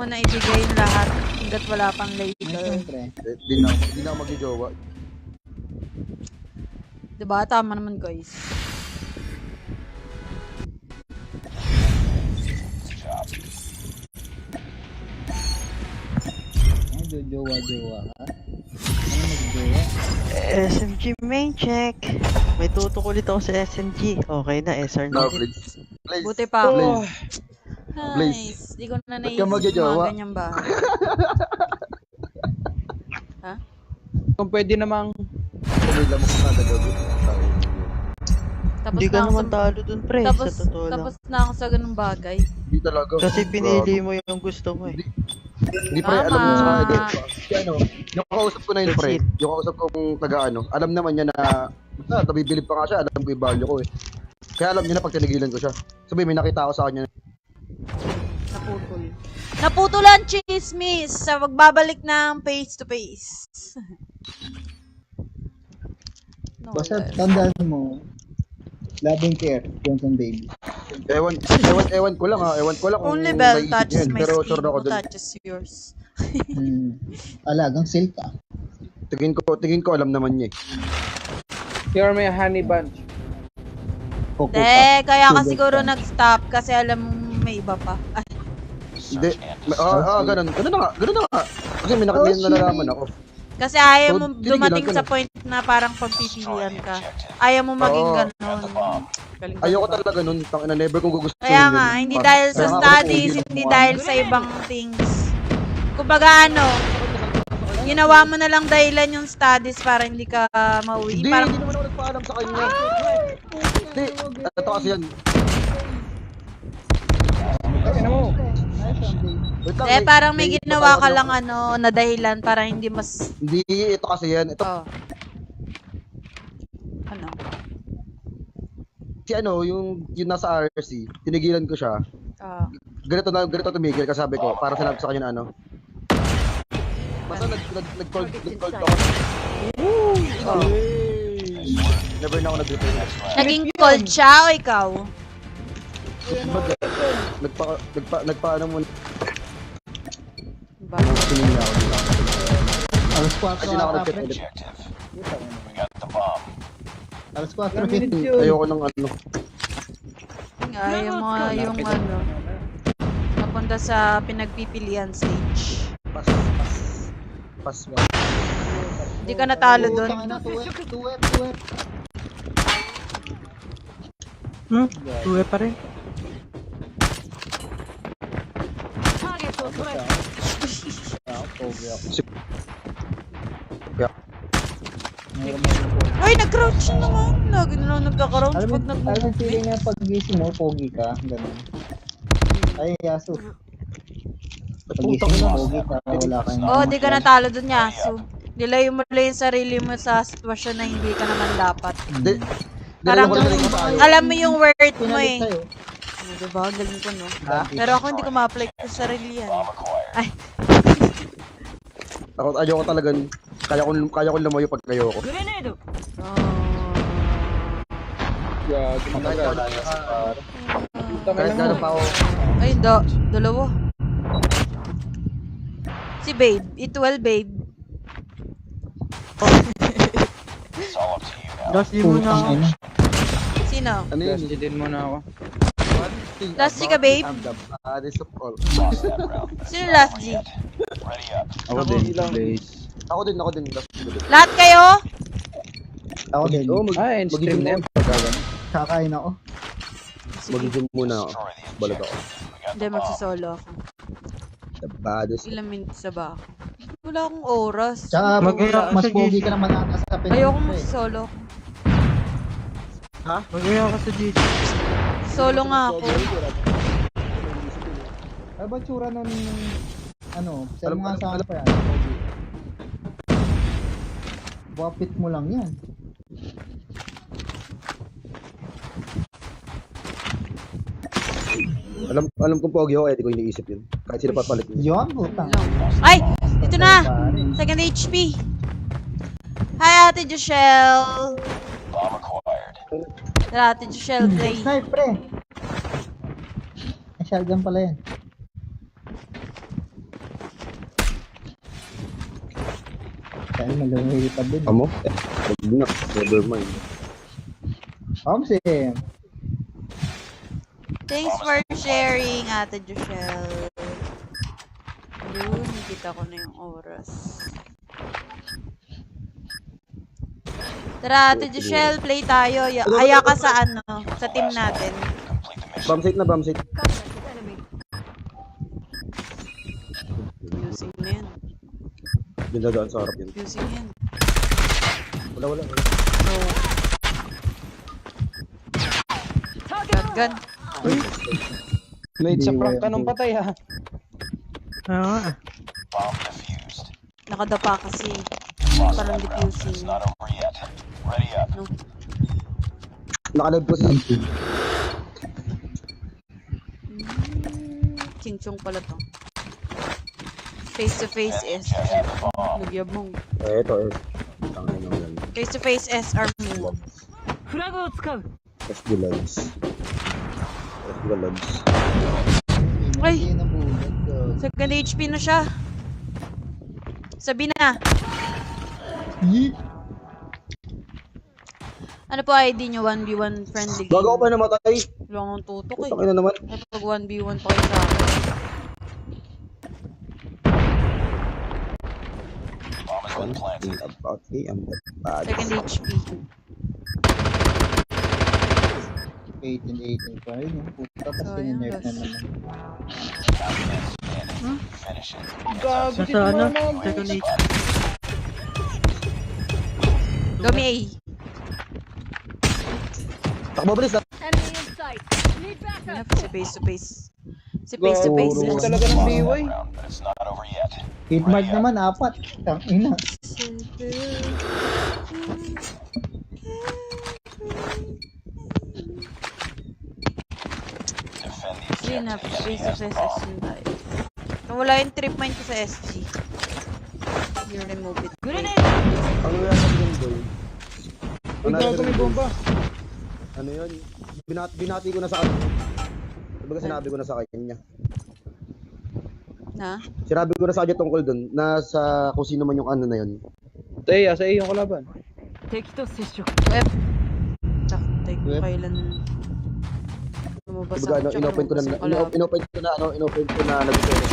mo na ibigay yung lahat hanggat wala pang later. Siyempre. Hindi na ako magjojowa. Diba? Tama naman, guys. Jowa ka? Ano magjowa? SMG main check. May tutok ulit ako sa SMG. Okay na, SR na. No, please. Please. Buti pa ako. Blaze. Nice. Di ko na Ba't ka naisip yung magjojowa? mga ganyan ba. Ha? Kung pwede namang Pumila mo kung nagagawin. Tapos Hindi ka na ako naman sa... talo dun, pre. Tapos, sa totoo lang. tapos na ako sa ganung bagay. Hindi talaga. Kasi pinili mo yung gusto mo eh. Hindi pre, Tama. alam mo sa akin. Kasi ano, yung kausap ko na yun pre, yung kausap ko kung taga ano, alam naman niya na, nabibilib pa nga siya, alam ko yung value ko eh. Kaya alam niya na pag tinigilan ko siya. Sabi, may nakita ako sa kanya. Naputol. Naputol ang chismis sa magbabalik ng face to face. No, basta guys. tandaan mo, love and care, Johnson baby. Ewan ko lang ha, ewan ko lang kung Only Bell naisip touches niya yun, my pero skin, sure ako who dun. touches yours. Alagang silk ah. Tingin ko alam naman niya eh. You're my honey bunch. Coco Kaya ka Sugar siguro pa. nag-stop kasi alam mo may iba pa. Ay, Hindi, ganun na nga. Kasi may nalalaman ako. kasi ayaw So, mo tinigilan dumating ko sa na. point na parang pagpipilian ka. Ayaw mo maging Oo. ganon. Galing ka, Ayoko diba? talaga nun, tangina never kong gugustuhin. Kaya yun. nga, hindi Parang- dahil sa kaya nga ako studies, napupili. hindi dahil sa ibang things. Kumbaga ano, ginawa mo na lang dahilan yung studies para hindi ka mauwi. Hindi, Parang, hindi naman ako nagpaalam sa kanya. Hindi, ito kasi yan. Ano mo? Wait lang, parang may ginawa ka matawag lang ako. ano, na dahilan para hindi mas, Hindi, ito kasi yan. Ito, oh. Ano? si ano, yung nasa RC, tinigilan ko siya. Ah. Ganito tumigil, kasi sabi ko, para sinabi sa kanya na ano. Basta nag-call ako. Never na ako nag-reply. Naging cold siya o ikaw? Nagpaano mo Ba? nang sinili ako dito. Alas 4 Kasi na ako ata, nag-chat pre. ulit. Alas 4 Ayoko ng ano. Ayaw mo nga yung ano, napunta sa pinagpipilian stage. Pas. Hindi ka natalo doon. Tuwet. Uwe pa rin. Ay, nag-crouch na naman. Lagi na lang nagka-crouch Alam mo, pag alam mo, nag-movement. feeling niya pag gising mo, pogi ka, ganun. Ay, Yasu. Pag gising mo, pogi ka, wala kang... Oh, di ka natalo doon, Yasu. Nilayo mo lang yung sarili mo sa sitwasyon na hindi ka naman dapat. Hindi. Parang, Dinala ko lang yung tayo. alam mo yung worth mo Pinalit eh. sa'yo. Ano, diba? Galing ko, no? Ha? Pero ako hindi ko ma-apply ko sa sarili yan. Ay, Ako ayoko talaga. Kaya ko lumayo pag ayoko. oh. Yeah, Kahit Tangin gano'n mo. pa ako. Ay, dalawa. Si Babe. Eat well, Babe. Last di mo na Putang ako. ina. Sino? Ano yun? Last din mo na ako. One thing Last about ka, babe? I'm the baddest of all. Sino last G? Ako din, Blaze. Ako din. Last. Lahat kayo? Ako din. End stream na yan. Kakain ako. Mag-zoom muna ako. Balik ako. Hindi, magsisolo ako. The baddest. Ilang minutes na ba ako? Wala akong oras. Tsaka, Mag-iyak mas sa pogi GC. ka naman ata sa Pinas. Ayoko pre. magsisolo ako. Magaya ka sa GC. Solo nga ako. Ano ba tsura nun, ano, send Alam- mo nga sa akin alam- pa yan. Pogi. Wapit mo lang yan. Alam kong pogi ako, di ko iniisip yun. Kahit sino papalit yun. Yun, putang. Ay! Dito na! Pare. Second HP. Hi, Ate Joshelle. Tara, Ate Joshelle, play. Snipe, pre. Ay, shotgun pala yan. Ay, malungay pa din. Amo? Huwag na. Never mind. Sim. Thanks for sharing, Ate Joshelle. Yun, nakita ko na yung oras. Tara, Ate Joshelle, play tayo. Aya ka sa ano, sa team natin. Bomb site na, bomb site. Using na yan. Dinadaan sa harap yun. Using yan. Wala. No. Shotgun. Mate, sa Hindi, prank ka wala. nung patay ha. Oo nga. Nakadapa kasi. Parang diffusing. No. Nakalive po si Chingchong pala to. Face to face is nagyabong. Eto. Tangin na yan. Face to face is our move. SD Lods. SD Lods. Ay! Hindi na bulat ko. Second HP na siya. Sabi na. Ano po ID nyo? 1v1 friendly game. Bago ako pa namatay. Wala akong tutok eh. Tangin na naman. Ay, pag 1v1 pa kayo sa akin. Something about me, I'm the bad. Second HP. 18 pa rin. Puta, kasi So, yun, nerf na guys. naman. Gago, Sa ano? Second age. Gami A. Takbo, bilis na. Enough, si face to face. Si face to face. Gago talaga ng BY. Hit mark naman, 4. Tangina. Enough, face to face is yun tayo. Nawala yung trip mine ko sa SG. You remove it. Ang wala sa yun, boy. Uy, gago may bomba. Ano yun? Binati ko na sa kanya. Diba sinabi ko na sa kanya? Na? Sinabi ko na sa kanya tungkol dun. Nasa kung sino man yung ano na yun. Sa iyo yung kalaban. Web. Taktay ko Web. kailan lumabas Diba ano, tsaka inopen ko na, lumabas yung kalaban. inopen ko na nag-share.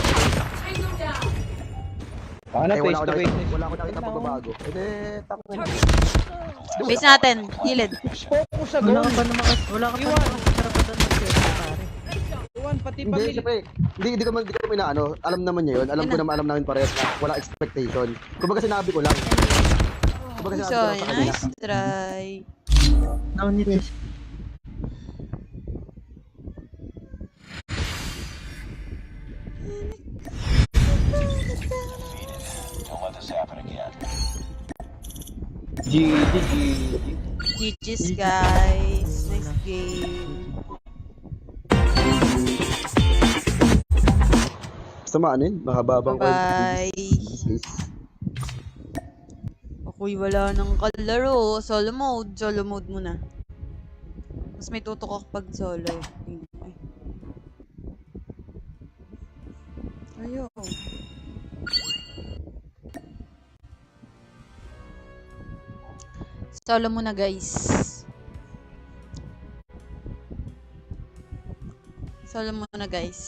Paano Eh, face to face? wala ko nakita pagbabago. Eh, tako na. Face natin, gilid. Focus sa Wala goal. ka pa naman wala ka pa Iwan. naman sa karapatan ng pwede, pare. Iwan, pati Hindi, pamilya. syempre, hindi ko inaano. Alam naman niya yun. Alam namin parehas na wala expectation. Kumbaga sinabi ko lang. Kumbaga So, sinabi ko lang sa kanya. nice try. No need this. GG's guys. Nice game. Sama ano yun? Mahababang Bye-bye. Please. Ako'y wala nang kalaro. Solo mode. Solo mode muna. Mas may tutok ako pag solo. Ay. Ayaw. Solo muna guys. Solo muna guys.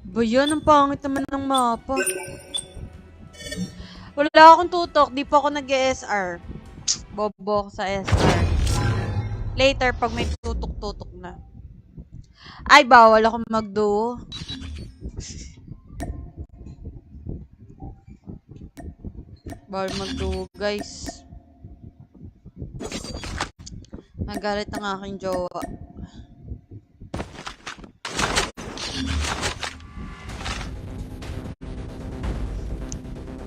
Ba yan? Ang pangit naman ng mapa. Wala akong tutok. Di pa ako nag-SR. Bobo ako sa SR. Later, pag may tutok-tutok na. Ay, bawal akong mag-duo. Bawal mag-duo, guys. Nagalit ang aking jowa.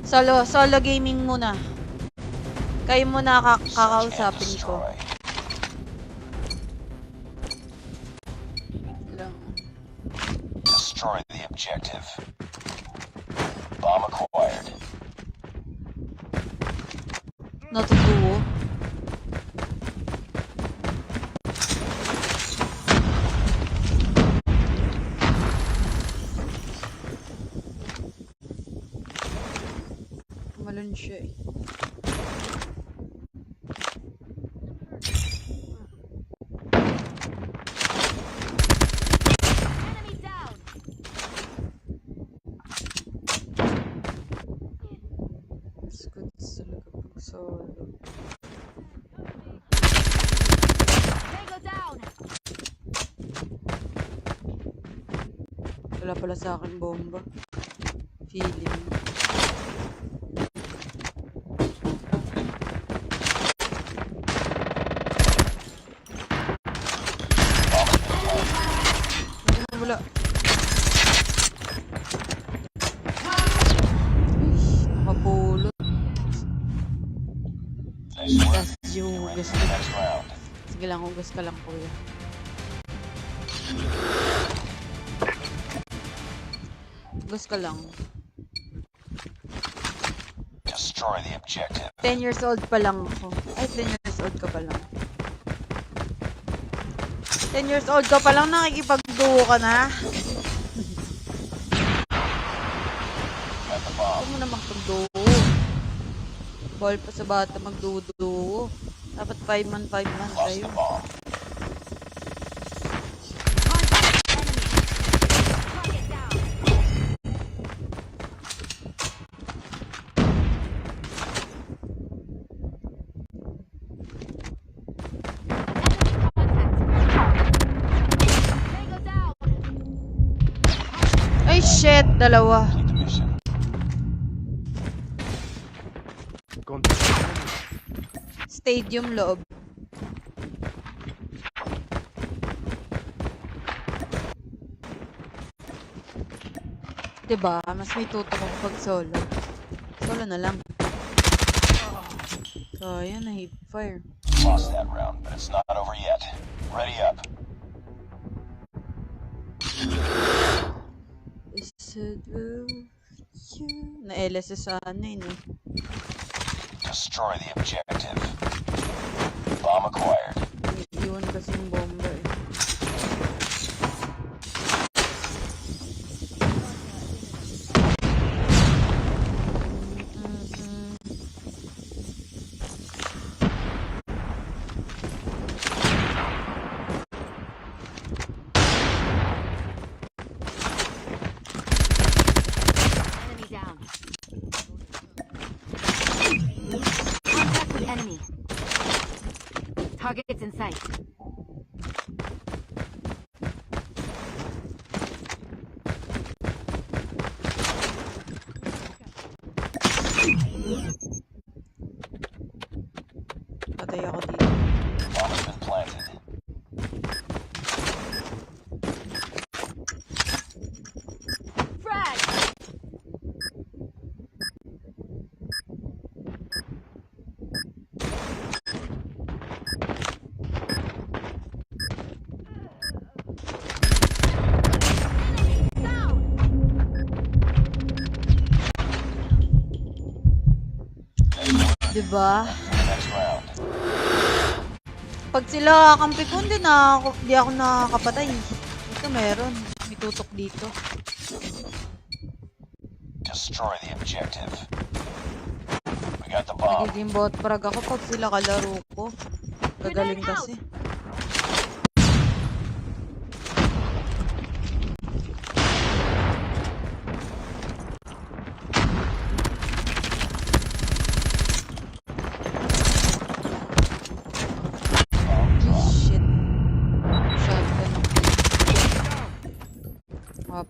Solo gaming muna. Kayo muna kakausapin ko. Lang. Destroy the objective. Bomb acquired. Natutuwo. naman siya eh. Enemy down. Mas good talaga pag solo. Tango down. Wala pala sa akin bomba. Feeling. Wala. Ay, nakapulot. Nice work. Tapos yung hugas ko. Next round. Sige lang, hugas ka lang kuya. Hugas ka lang. Destroy the objective. 10 years old pa lang ako. Ay, 10 years old ka pa lang. 10 years old ka pa lang, nakikipag-duo ka na. Got the bomb. Huwag mo na makipag-duo. Ball pa sa bata magduo-duo. Dapat 5 man Lost tayo. the bomb. Contact enemy. Target down. Tango down. Ay, shit! Dalawa. Complete the mission. Stadium loob. Diba? Mas may tutok ako pag solo. Solo na lang. So, ayan na, hip fire. Lost that round, but it's not over yet. Ready up. Is it you? Na-LSS sa ano yun eh. Destroy the objective. Bomb acquired. Iiwan kasi yung bomba eh. Enemy down. Contact with enemy. Targets in sight. Patay ako dito. Bomb has been planted. Frag. Enemy down. Diba? Next round. Pag sila kakampi ko, hindi ako nakakapatay. Ito meron. May tutok dito. Destroy the objective. We got the bomb. Nagiging bot frag ako pag sila kalaro ko. Gagaling kasi. Shit. Shotgun ako.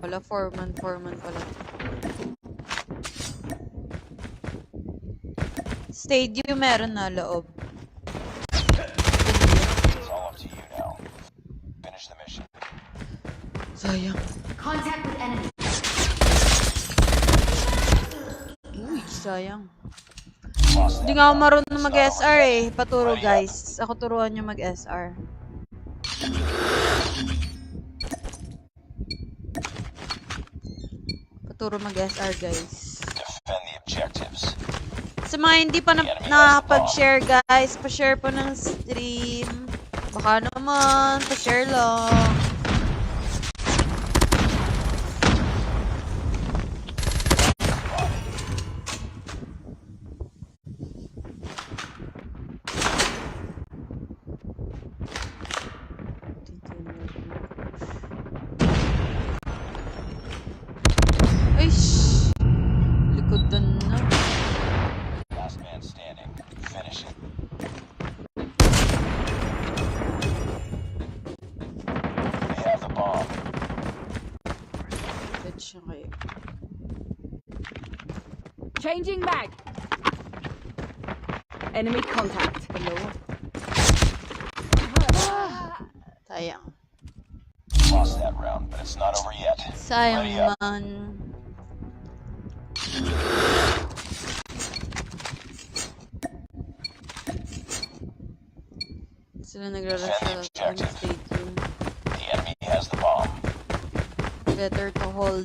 Pala, foreman pala. Stadium meron na loob. It's all up to you now. Finish the mission. Sayang. Contact with enemy. Uy, sayang. Lost Hindi that nga ako round. marunong It's not mag-SR over eh. yet. Paturo Ready up. guys. Ako turuan nyo mag-SR. Paturo mag-SR guys. Defend the objectives. Sa mga hindi pa nakapag-share guys, pa-share po ng stream. Baka naman, pa-share lang. Ay, shh! Likodan na. Last man standing. Finish it. They have the bomb. Dead siya kayo. Changing mag. Enemy contact. Hello? Sayang. Lost that round, but it's not over yet. Sayang Ready up. man. Sila nagrarush sa stadium. The enemy has the bomb. Better to hold.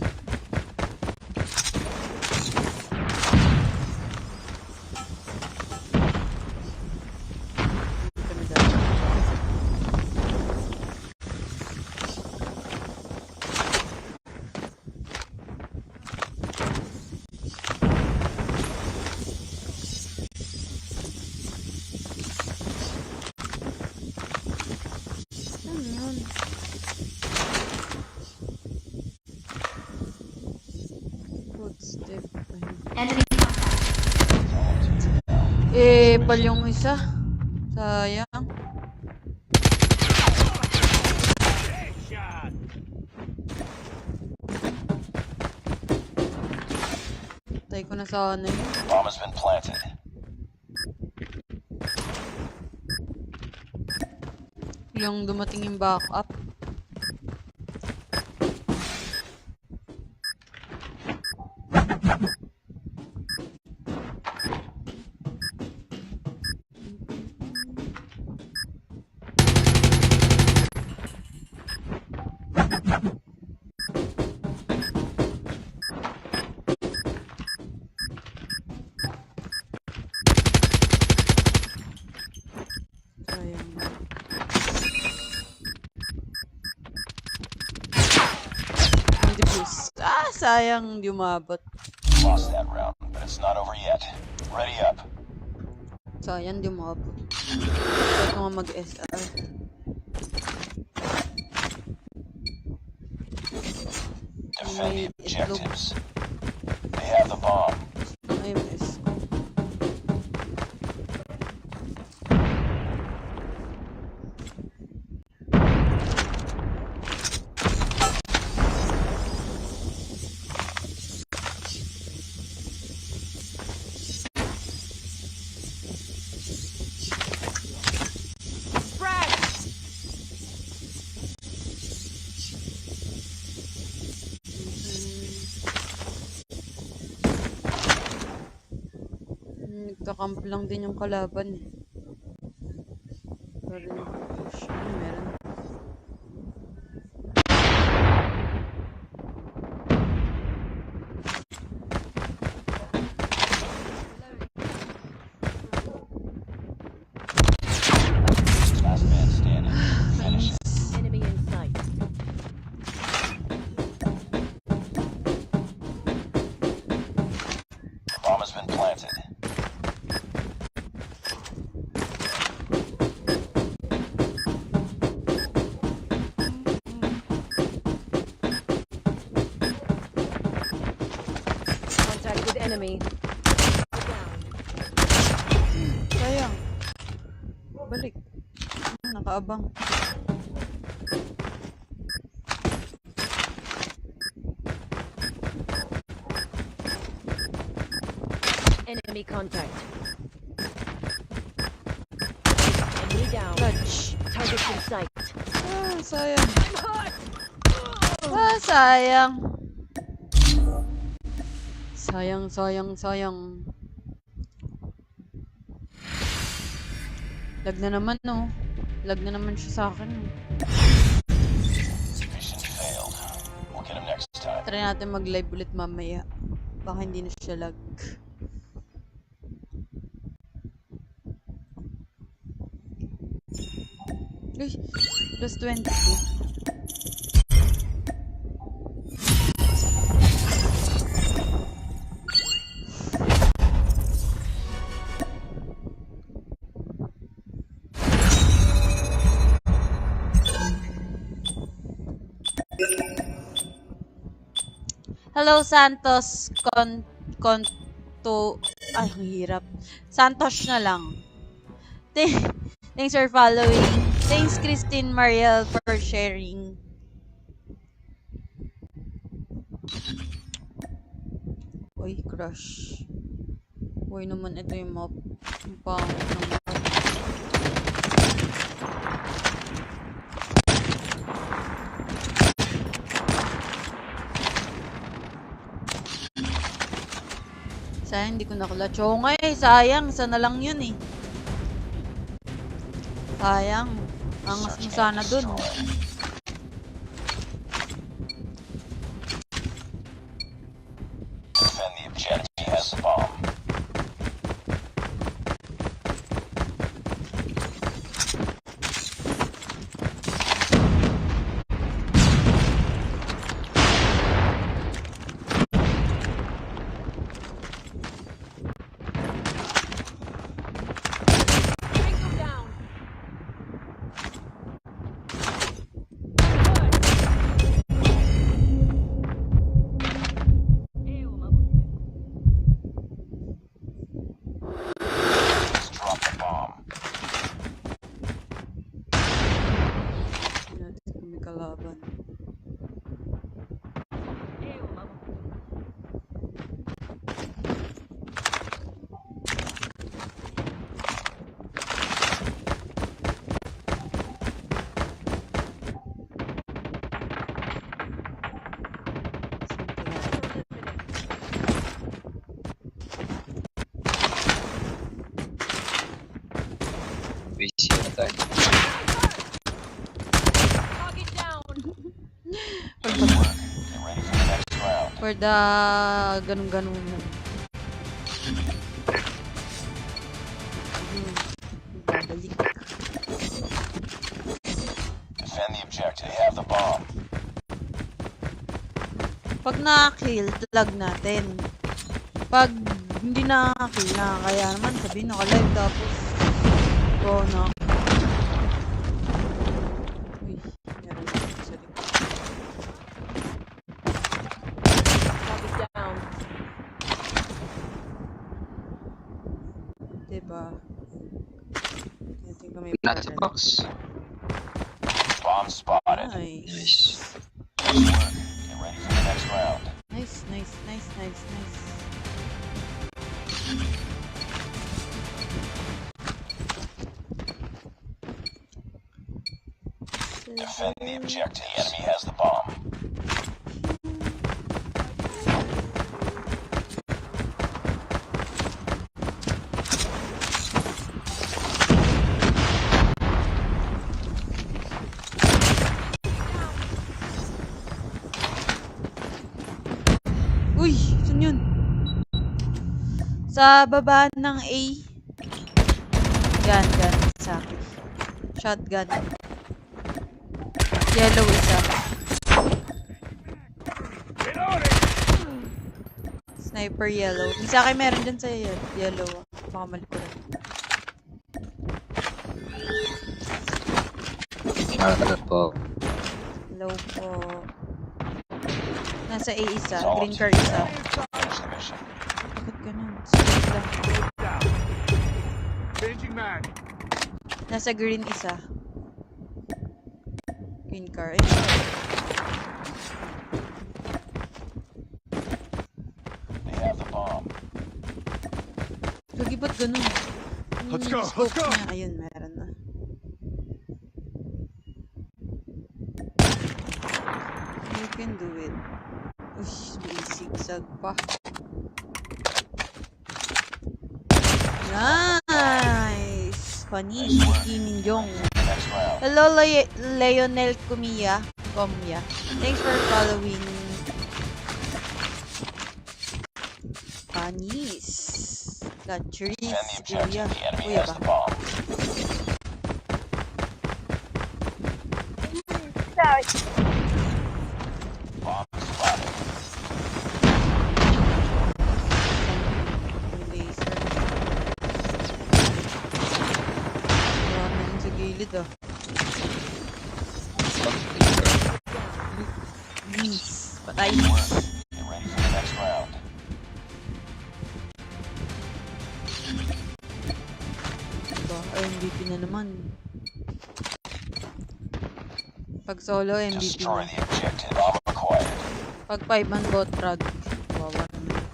Kami dahil. Ano yun? Footstep. Enemy Pal yung isa. Sayang. Tay ko na sana yun. Bomb has been planted. Yung dumating yung backup. Sayang. Hindi boost. Sayang hindi umabot. Lost that round, but it's not over yet. Ready up. Sayang hindi umabot. Bakit nga mag-SR? Defend the May itlog. objectives. They have the bomb. Ay, miss ko. Frag. Nagkakamp lang din yung kalaban eh. Pero nag-push. Ano meron? Last man standing. Finish it. Enemy in sight. The bomb has been planted. Contact with enemy. Sayang. Balik. Nakaabang. Enemy contact. Enemy down. Clutch. Target in sight. Sayang. Sayang. Sayang, sayang, sayang. Lag na naman, no? Lag na naman siya sa akin. Mission failed. We'll get him next time. Try natin mag-live ulit mamaya. Baka hindi na siya lag. Uy, plus 22. Hello, Santos Conto. Ay, ang hirap. Santos na lang. Thanks for following. Thanks, Christine Mariel, for sharing. Uy, crush. Uy naman, ito yung map. Ang pangit ng map. Sayang, hindi ko nakula. Chongay, sayang. Isa na lang yun eh. Sayang. Angas mo sana dun. Defend the objective. He has the bomb. Tango down. Let's drop the bomb. Hindi natin kung may kalaban. Busy na tayo. Target down. Get ready for the next round. For the ganun-ganun mo. Ayun. Babalik. Defend the objective. They have the bomb. Pag na-kill, talag natin. Pag hindi na-kill na, kaya naman sabihin naka-live tapos go na. Uy, meron ako sa likod. Target down. Diba? I think may Nasa barrel. box. Bomb spotted. Nice. Nice. Nice work. Get ready for the next round. Nice, nice, nice, nice, nice. Defend the objective. The enemy has the bomb. Uy! Saan yun? Sa baba ng A. Yan. Isa. Shotgun. Yellow isa. Sniper yellow. Isa kayo meron dyan sa yellow. Baka malikuran. Ano po? Hello po. Nasa A isa. It's all Green up car to you isa. now. Finish the mission. Bakit ganun? Split lang. Nasa green isa. Green car. Ayun. They have the bomb. Lagi ba't ganun? Let's go! Ayun, meron na. You can do it. Uy, may zigzag pa. Nice! Panis, Kiminjong. Next round. Hello, Leonel Comia. Thanks for following. Panis. Lacheries. Defend the objective. Kuya. The enemy Kuya has ba? the bomb. Bomb spotted. Yung laser. Wala na yun sa gilid ah. Miss. Patay. Get ready for naman. Pag solo, MVP Destroy na. the objective. Bomb acquired. Pag 5-man bot drag, wawa naman.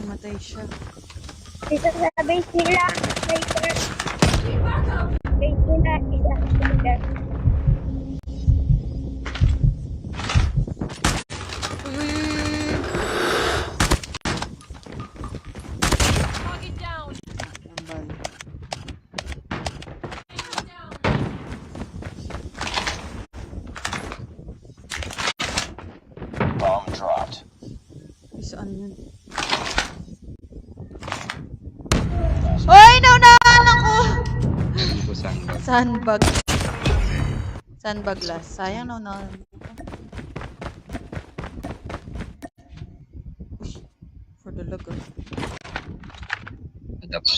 Matay siya. Isa sa base nila, sniper. Base nila, isa sniper. Uy, uy, uy, uy. Target down. Tambal. Tango down. Bomb dropped. Uy, saan yun? Uy, naunahan ako! Hindi ko sandbag. Sandbag. Sandbag last. Sayang naunahan ako. Uy, for the lag ah. Adapt.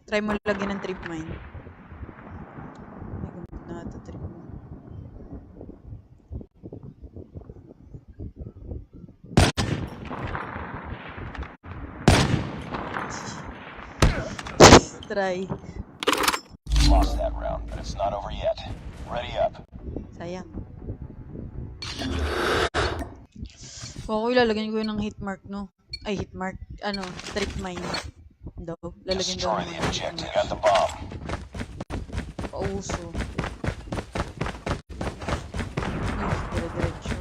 Try mo lagyan ng trip mine. Ay, gamit na ito trip mine. Try. Lost that round, but it's not over yet. Ready up. Sayang. Kung ako ilalagyan ko yun ng hit mark, no? Ay, hit mark. Ano, trip mine. Daw. Lalagyan daw Destroy ng the hit objective. mark. Got the bomb. Pauso. Ay, dire-diretso.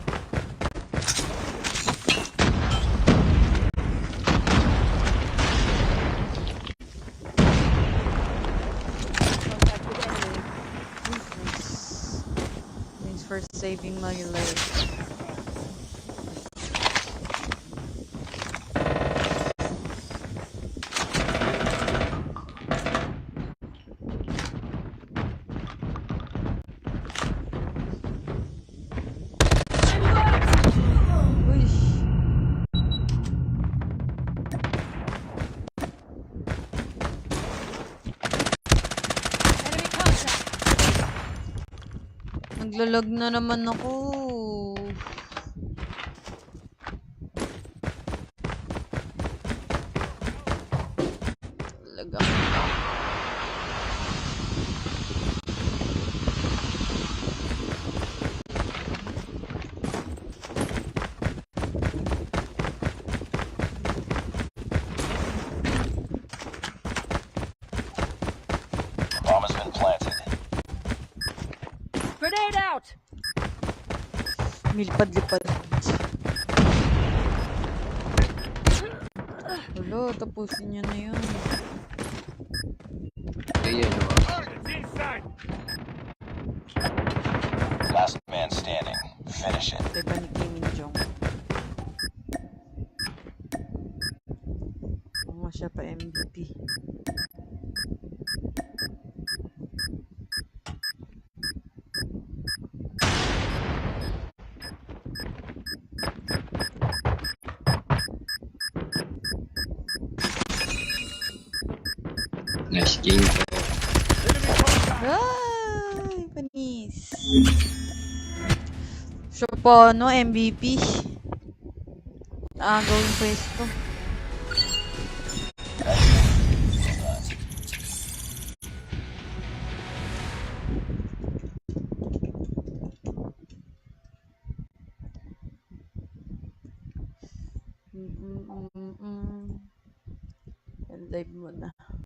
Contact with enemy. Nice. Thanks for saving my life. Uy. Enemy contact. Naglalag na naman ako. Talaga. Bomb has been planted. Grenade out. Milpad-lipad. Wala, tapusin niya na yun. Ayan o. Last man standing. Finish it. Diba ni Kim Min Jong? Oo, siya pa MVP. Nice game. Ay, panis. Siya pa, no? MVP. Gawin pwesto. Live mo na.